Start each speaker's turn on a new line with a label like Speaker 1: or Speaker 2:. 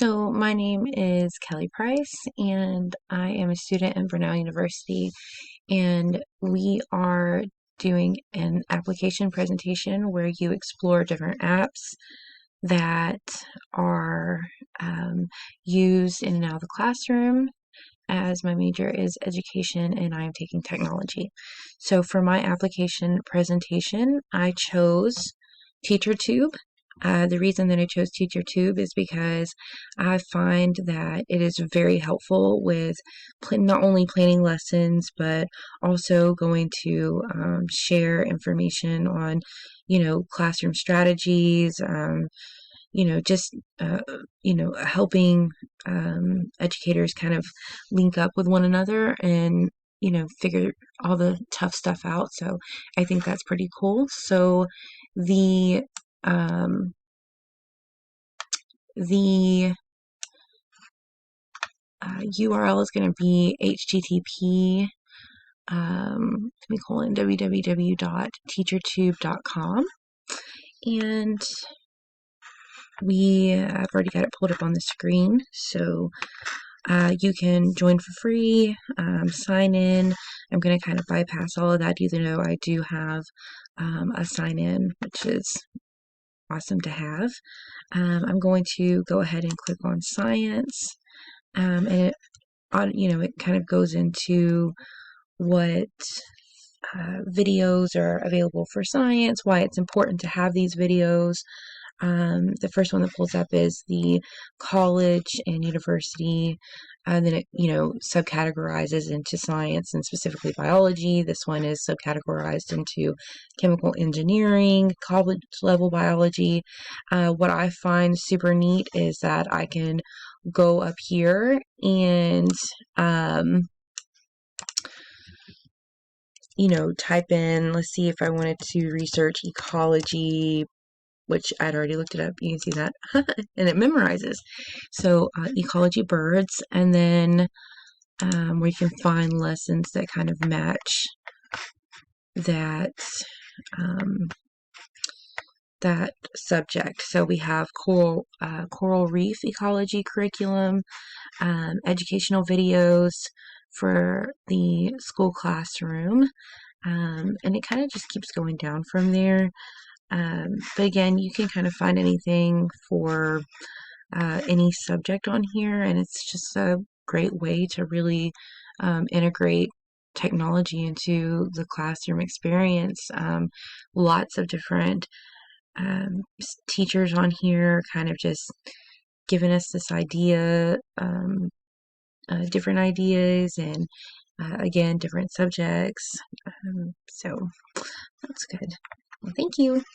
Speaker 1: So my name is Kelly Price, and I am a student at Brenau University, and we are doing an application presentation where you explore different apps that are used in and out of the classroom, as my major is education and I am taking technology. So for my application presentation, I chose TeacherTube. The reason that I chose TeacherTube is because I find that it is very helpful with not only planning lessons, but also going to share information on, classroom strategies, just helping educators kind of link up with one another and figure all the tough stuff out. So I think that's pretty cool. So the um, the URL is going to be http www.teachertube.com, and I've already got it pulled up on the screen, so you can join for free, sign in. I'm going to kind of bypass all of that, even though I do have a sign in, which is awesome to have. I'm going to go ahead and click on science, and it kind of goes into what videos are available for science, why it's important to have these videos. The first one that pulls up is the college and university, and then it, subcategorizes into science and specifically biology. This one is subcategorized into chemical engineering, college level biology. What I find super neat is that I can go up here and type in, let's see, if I wanted to research ecology, which I'd already looked it up. You can see that. And it memorizes. So ecology birds, and then where you can find lessons that kind of match that that subject. So we have coral reef ecology curriculum, educational videos for the school classroom, and it kind of just keeps going down from there. But again, you can kind of find anything for any subject on here, and it's just a great way to really integrate technology into the classroom experience. Lots of different teachers on here kind of just giving us this idea, different ideas, and again, different subjects. So that's good. Well, thank you.